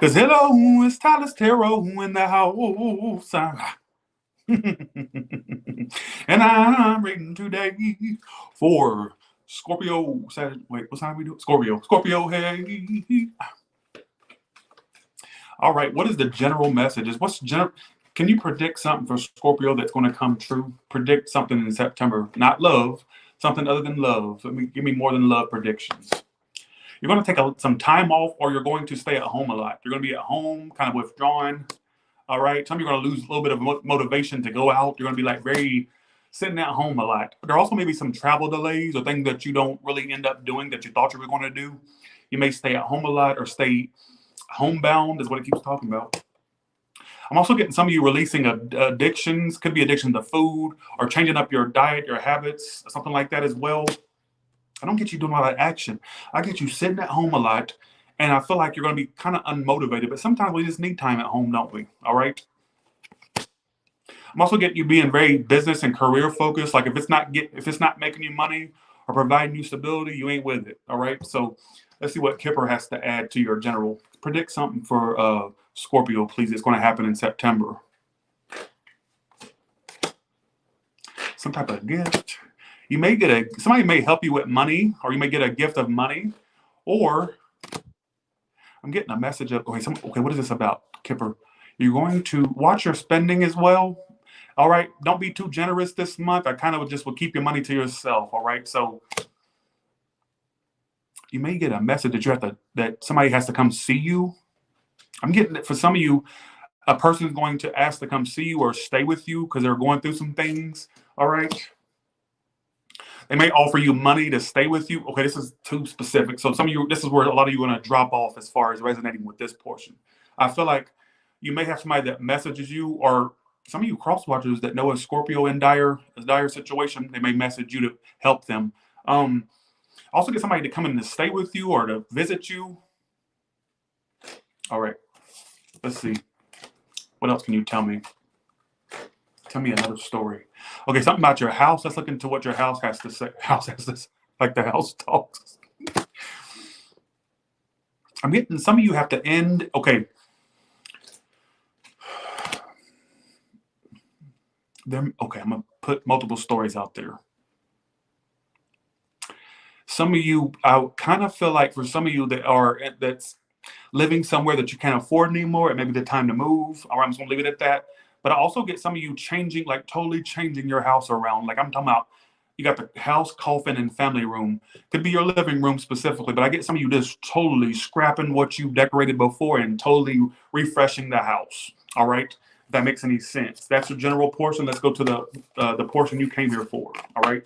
Because hello, it's Tyler's Tarot in the house. And I'm reading today for Scorpio. Wait, what time we do? Scorpio. Scorpio, hey. All right, what is the general message? Can you predict something for Scorpio that's going to come true? Predict something in September. Not love, something other than love. Give me more than love predictions. You're going to take some time off, or you're going to stay at home a lot. You're going to be at home, kind of withdrawn. All right. Some of you are going to lose a little bit of motivation to go out. You're going to be like very sitting at home a lot. There also may be some travel delays or things that you don't really end up doing that you thought you were going to do. You may stay at home a lot or stay homebound, is what it keeps talking about. I'm also getting some of you releasing addictions. Could be addiction to food or changing up your diet, your habits, something like that as well. I don't get you doing a lot of action. I get you sitting at home a lot, and I feel like you're going to be kind of unmotivated. But sometimes we just need time at home, don't we? All right. I'm also getting you being very business and career focused. Like if it's not making you money or providing you stability, you ain't with it. All right. So let's see what Kipper has to add to your general. Predict something for Scorpio, please. It's going to happen in September. Some type of gift. You may get somebody may help you with money, or you may get a gift of money, or I'm getting a message of, okay, what is this about, Kipper? You're going to watch your spending as well. All right. Don't be too generous this month. I kind of will keep your money to yourself. All right. So you may get a message that somebody has to come see you. I'm getting it for some of you. A person is going to ask to come see you or stay with you because they're going through some things. All right. They may offer you money to stay with you. Okay, this is too specific. So some of you, this is where a lot of you are going to drop off as far as resonating with this portion. I feel like you may have somebody that messages you, or some of you cross watchers that know a Scorpio in dire situation. They may message you to help them. Also get somebody to come in to stay with you or to visit you. All right, let's see. What else can you tell me? Tell me another story. Okay, something about your house. Let's look into what your house has to say. House has this, like the house talks. I'm getting some of you have to end. Okay. Okay, I'm gonna put multiple stories out there. Some of you, I kind of feel like for some of you that's living somewhere that you can't afford anymore, it may be the time to move. All right, I'm just gonna leave it at that. But I also get some of you changing, like totally changing your house around. Like I'm talking about, you got the house, coffin, and family room. Could be your living room specifically, but I get some of you just totally scrapping what you decorated before and totally refreshing the house. All right, if that makes any sense. That's the general portion. Let's go to the portion you came here for. All right.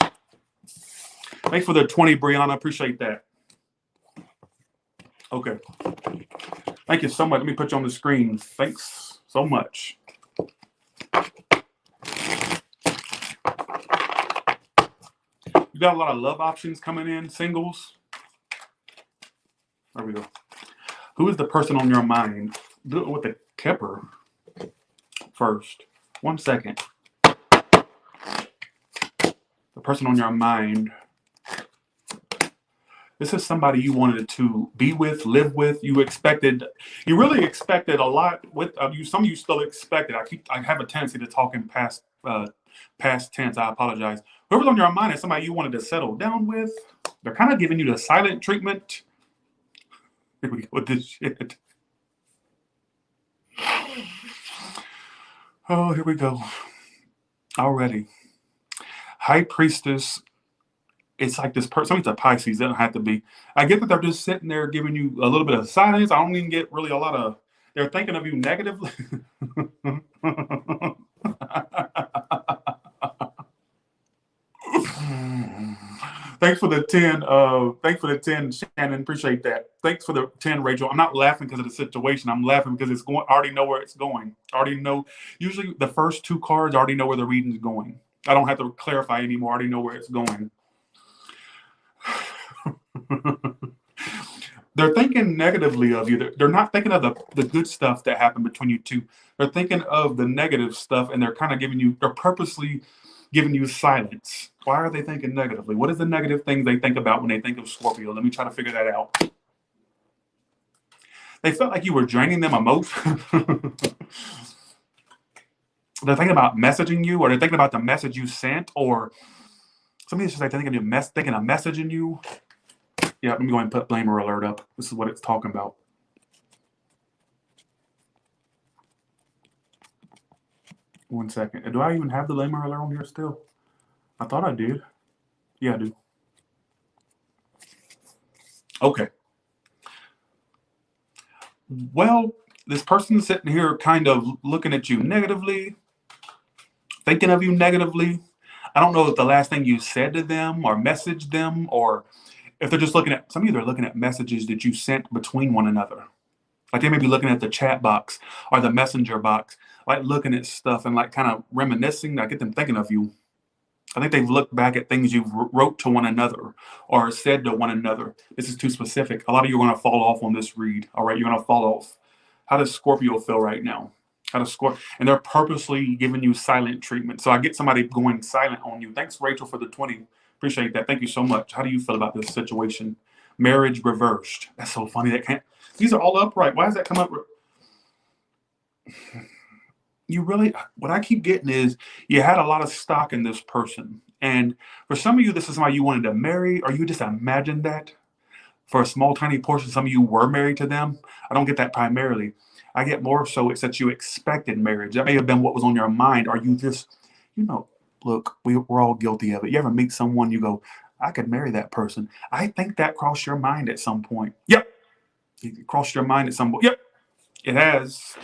Thanks for the 20, Brianna. I appreciate that. Okay. Thank you so much. Let me put you on the screen. Thanks so much. You got a lot of love options coming in, singles. There we go. Who is the person on your mind? Do it with the Kipper first. 1 second. The person on your mind. This is somebody you wanted to be with, live with. You really expected a lot with you. Some of you still expected. I have a tendency to talk in past tense. I apologize. Whoever's on your mind is somebody you wanted to settle down with. They're kind of giving you the silent treatment. Here we go with this shit. Oh, here we go. Already. High Priestess. It's like this person, it's a Pisces, it doesn't have to be. I get that they're just sitting there giving you a little bit of silence. I don't even get really a lot of, they're thinking of you negatively. Thanks for the 10. Thanks for the 10, Shannon. Appreciate that. Thanks for the 10, Rachel. I'm not laughing because of the situation. I'm laughing because it's going. I already know where it's going. I already know. Usually the first 2 cards, I already know where the reading's going. I don't have to clarify anymore. I already know where it's going. They're thinking negatively of you. They're not thinking of the good stuff that happened between you two. They're thinking of the negative stuff, and they're kind of they're purposely giving you silence. Why are they thinking negatively? What is the negative thing they think about when they think of Scorpio? Let me try to figure that out. They felt like you were draining them emotion. They're thinking about messaging you, or they're thinking about the message you sent, or somebody's just like thinking of messaging you. Yeah, let me go ahead and put blamer alert up. This is what it's talking about. One second. Do I even have the blamer alert on here still? I thought I did. Yeah, I do. Okay. Well, this person's sitting here kind of looking at you negatively, thinking of you negatively. I don't know if the last thing you said to them or messaged them, or if they're just looking at, some of you, they're looking at messages that you sent between one another. Like they may be looking at the chat box or the messenger box, like looking at stuff and like kind of reminiscing. I get them thinking of you. I think they've looked back at things you wrote to one another or said to one another. This is too specific. A lot of you are going to fall off on this read. All right, you're going to fall off. How does Scorpio feel right now? How does Scorpio? And they're purposely giving you silent treatment. So I get somebody going silent on you. Thanks, Rachel, for the 20. Appreciate that. Thank you so much. How do you feel about this situation? Marriage reversed. That's so funny. That can't. These are all upright. Why does that come up? You really, what I keep getting is you had a lot of stock in this person. And for some of you, this is somebody you wanted to marry, or you just imagined that. For a small, tiny portion, some of you were married to them. I don't get that primarily. I get more so it's that you expected marriage. That may have been what was on your mind. Or you just, look, we're all guilty of it. You ever meet someone, you go, I could marry that person. I think that crossed your mind at some point. Yep. It crossed your mind at some point. Yep. It has.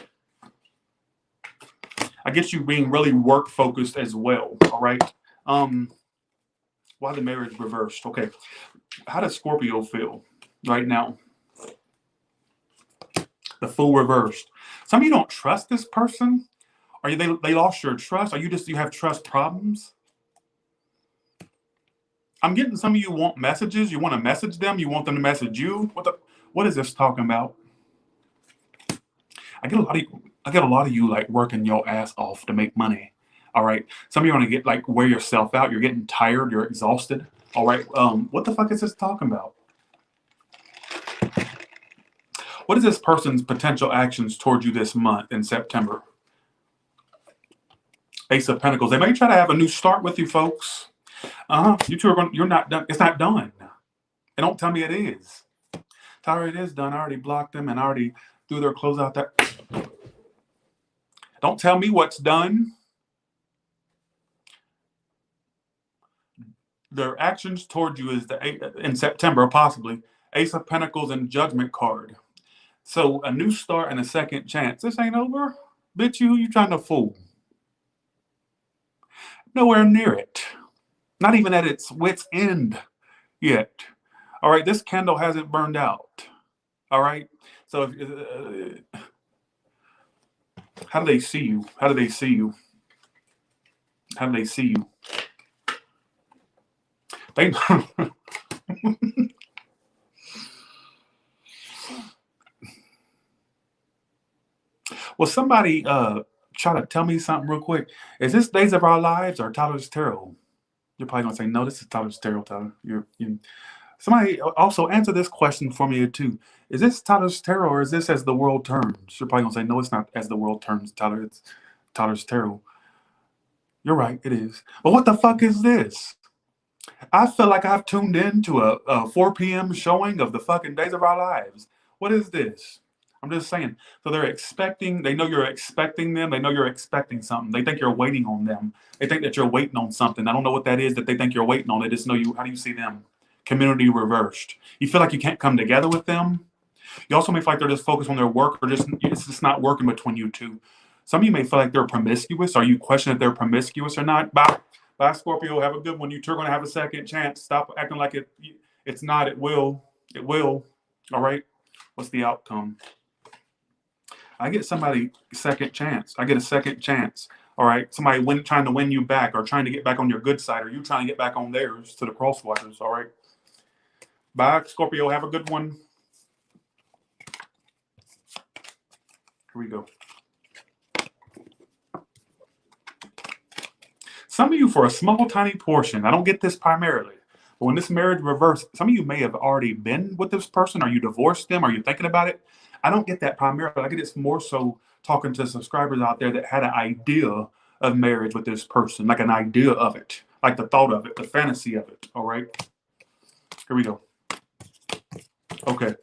I get you being really work focused as well. All right. Why the marriage reversed? Okay. How does Scorpio feel right now? The Fool reversed. Some of you don't trust this person. Are you they lost your trust? Are you have trust problems? I'm getting some of you want messages. You want to message them. You want them to message you. What is this talking about? I get a lot of you like working your ass off to make money. All right. Some of you are going to get like wear yourself out. You're getting tired. You're exhausted. All right. What the fuck is this talking about? What is this person's potential actions towards you this month in September? Ace of Pentacles. They may try to have a new start with you, folks. You two are going. You're not done. It's not done. And don't tell me it is. Tyler, it is done. I already blocked them and I already threw their clothes out there. Don't tell me what's done. Their actions toward you is in September, possibly Ace of Pentacles and Judgment card. So a new start and a second chance. This ain't over, bitch. Who you trying to fool? Nowhere near it. Not even at its wit's end yet. All right, this candle hasn't burned out. All right. So how do they see you? How do they see you? How do they see you? They Well, somebody try to tell me something real quick. Is this Days of Our Lives or Tyler's Tarot? You're probably gonna say, no, this is Tyler's Tarot, Tyler. Somebody also answer this question for me too. Is this Tyler's Tarot or is this As the World Turns? You're probably gonna say, no, it's not As the World Turns, Tyler. It's Tyler's Tarot. You're right, it is. But what the fuck is this? I feel like I've tuned in to a 4 p.m. showing of the fucking Days of Our Lives. What is this? I'm just saying. So they're expecting, they know you're expecting them. They know you're expecting something. They think you're waiting on them. They think that you're waiting on something. I don't know what that is that they think you're waiting on. They just know you. How do you see them? Community reversed. You feel like you can't come together with them. You also may feel like they're just focused on their work or it's just not working between you two. Some of you may feel like they're promiscuous. Or you question if they're promiscuous or not. Bye, Scorpio. Have a good one. You two are going to have a second chance. Stop acting like it's not. It will. It will. All right. What's the outcome? I get somebody second chance. I get a second chance. All right. Somebody trying to win you back or trying to get back on your good side or you trying to get back on theirs to the cross watchers. All right. Bye, Scorpio. Have a good one. Here we go. Some of you, for a small, tiny portion, I don't get this primarily, But when this marriage reversed, some of you may have already been with this person. Are you divorced them? Are you thinking about it? I don't get that primarily. I get it's more so talking to subscribers out there that had an idea of marriage with this person, like an idea of it, like the thought of it, the fantasy of it. All right. Here we go. Okay.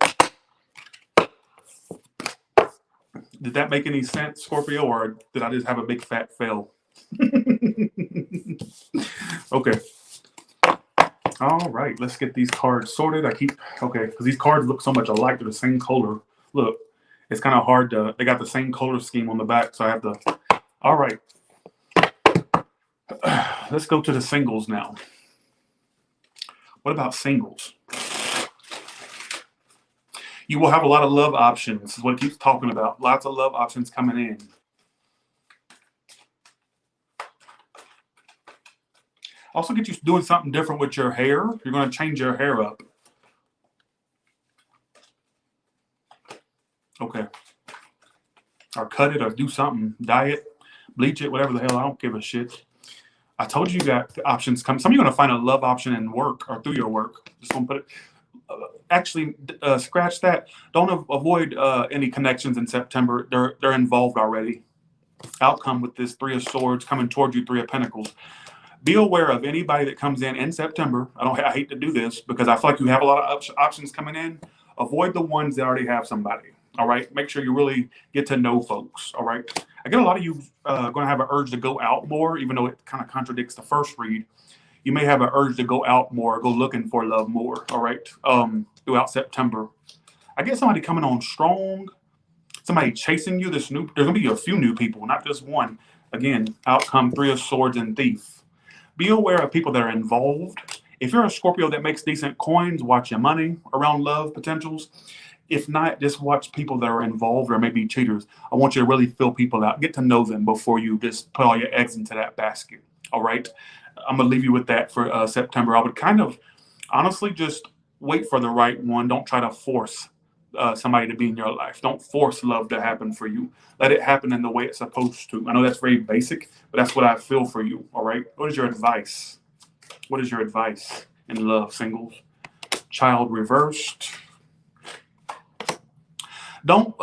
Did that make any sense, Scorpio, or did I just have a big fat fail? Okay. All right, let's get these cards sorted. Okay, because these cards look so much alike. They're the same color. Look, it's kind of hard to, they got the same color scheme on the back, so I have to, all right. Let's go to the singles now. What about singles? You will have a lot of love options, is what it keeps talking about. Lots of love options coming in. Also get you doing something different with your hair. You're going to change your hair up. Okay. Or cut it or do something. Dye it, bleach it, whatever the hell. I don't give a shit. I told you got the options coming. Some of you are going to find a love option in work or through your work. Just going to put it. Actually, scratch that. Don't avoid any connections in September. They're involved already. Outcome with this Three of Swords coming towards you, Three of Pentacles. Be aware of anybody that comes in September. I hate to do this because I feel like you have a lot of options coming in. Avoid the ones that already have somebody. All right. Make sure you really get to know folks. All right. I get a lot of you going to have an urge to go out more, even though it kind of contradicts the first read. You may have an urge to go out more, go looking for love more. All right. Throughout September, I get somebody coming on strong. Somebody chasing you. There's going to be a few new people, not just one. Again, outcome Three of Swords and Thief. Be aware of people that are involved. If you're a Scorpio that makes decent coins, watch your money around love potentials. If not, just watch people that are involved or maybe cheaters. I want you to really feel people out. Get to know them before you just put all your eggs into that basket. All right? I'm going to leave you with that for September. I would kind of honestly just wait for the right one. Don't try to force somebody to be in your life. Don't force love to happen for you. Let it happen in the way it's supposed to. I know that's very basic, but that's what I feel for you. All right. What is your advice? What is your advice in love, singles? Child reversed. Don't.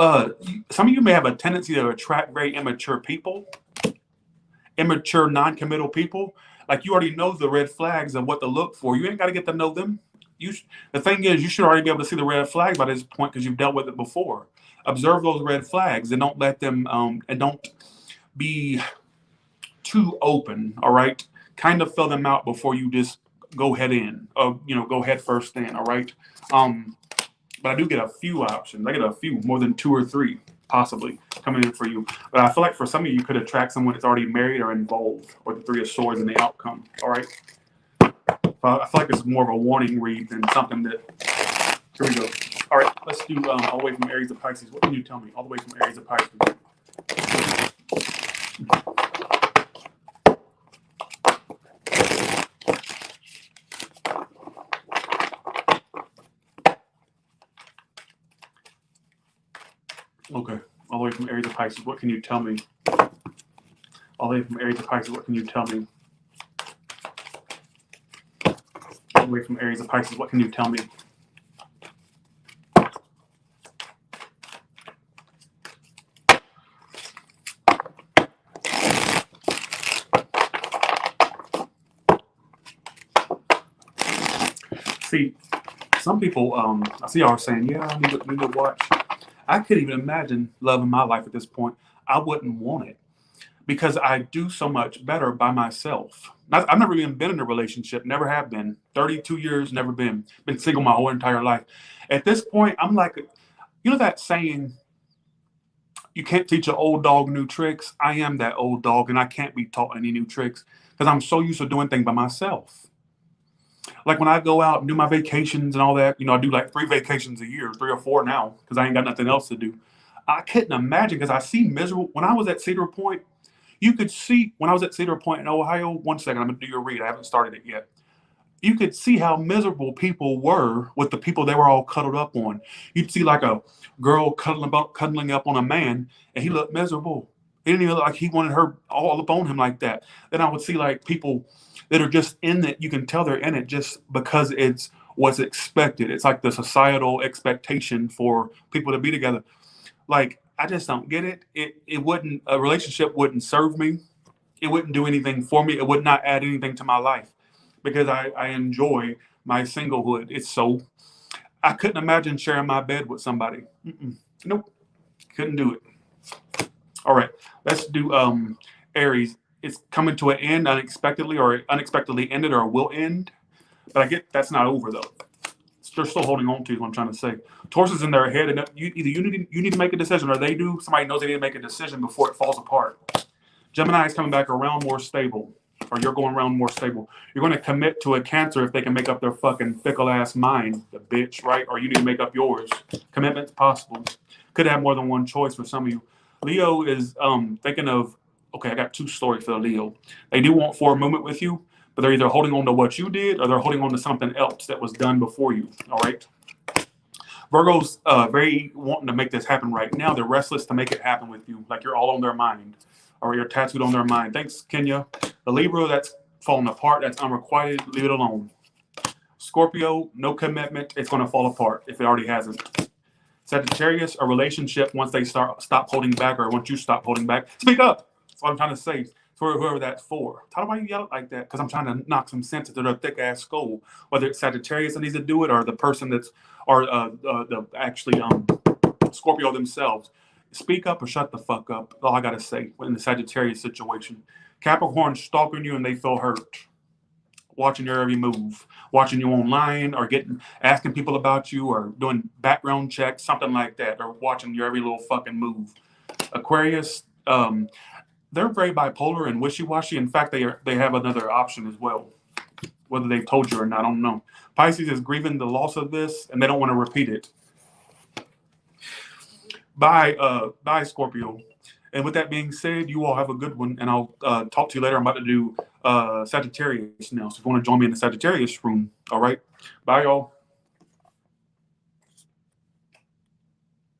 Some of you may have a tendency to attract very immature people, immature, non-committal people. Like you already know the red flags of what to look for. You ain't got to get to know them. The thing is, you should already be able to see the red flag by this point because you've dealt with it before. Observe those red flags and don't let them, and don't be too open, all right? Kind of fill them out before you just go head in, go head first in, all right? But I do get a few options. I get a few, more than 2 or 3, possibly, coming in for you. But I feel like for some of you, you could attract someone that's already married or involved, or the Three of Swords in the outcome, all right? I feel like it's more of a warning read than something that. Here we go. All right, let's do all the way from Aries to Pisces. What can you tell me? All the way from Aries to Pisces. Okay, all the way from Aries to Pisces. What can you tell me? All the way from Aries to Pisces. What can you tell me? All the way from Aries to Pisces. What can you tell me? See, some people, I see y'all saying, yeah, I need to watch. I couldn't even imagine loving my life at this point. I wouldn't want it because I do so much better by myself. I've never even been in a relationship, never have been. 32 years, never been. Been single my whole entire life. At this point, I'm like, you know that saying, you can't teach an old dog new tricks? I am that old dog and I can't be taught any new tricks because I'm so used to doing things by myself. Like when I go out and do my vacations and all that, I do like 3 vacations a year, 3 or 4 now, because I ain't got nothing else to do. I couldn't imagine because I see miserable. When I was at Cedar Point, you could see when I was at Cedar Point in Ohio. One second, I'm going to do your read. I haven't started it yet. You could see how miserable people were with the people they were all cuddled up on. You'd see like a girl cuddling up on a man, and he looked miserable. He didn't even look like he wanted her all up on him like that. Then I would see like people that are just in it. You can tell they're in it just because it's what's expected. It's like the societal expectation for people to be together. Like I just don't get it. It wouldn't, a relationship wouldn't serve me. It wouldn't do anything for me. It would not add anything to my life because I enjoy my singlehood. It's so I couldn't imagine sharing my bed with somebody. Mm-mm. Nope, couldn't do it. All right, let's do Aries. It's coming to an end unexpectedly, or unexpectedly ended, or will end. But I get that's not over though. They're still holding on to is what I'm trying to say. Taurus is in their head, and you need to make a decision, or they do. Somebody knows they need to make a decision before it falls apart. Gemini is coming back around more stable, or you're going around more stable. You're going to commit to a Cancer if they can make up their fucking fickle ass mind, the bitch, right? Or you need to make up yours. Commitment's possible. Could have more than one choice for some of you. Leo is thinking of, okay, I got two stories for the Leo. They do want forward movement with you, but they're either holding on to what you did or they're holding on to something else that was done before you. All right. Virgo's very wanting to make this happen right now. They're restless to make it happen with you, like you're all on their mind, or you're tattooed on their mind. Thanks, Kenya. The Libra, that's falling apart. That's unrequited. Leave it alone. Scorpio, no commitment. It's going to fall apart if it already hasn't. Sagittarius, a relationship once they stop holding back, or once you stop holding back. Speak up. That's what I'm trying to say. For whoever that's for. How do I yell it like that? Because I'm trying to knock some sense into their thick ass skull. Whether it's Sagittarius that needs to do it, or the person that's, or the actually Scorpio themselves. Speak up or shut the fuck up. That's all I gotta say in the Sagittarius situation. Capricorn stalking you and they feel hurt. Watching your every move, watching you online, or asking people about you, or doing background checks, something like that, or watching your every little fucking move. Aquarius, they're very bipolar and wishy-washy. In fact, they have another option as well. Whether they've told you or not, I don't know. Pisces is grieving the loss of this, and they don't want to repeat it. Bye, Scorpio. And with that being said, you all have a good one, and I'll talk to you later. I'm about to do Sagittarius now, so if you want to join me in the Sagittarius room, all right? Bye, y'all.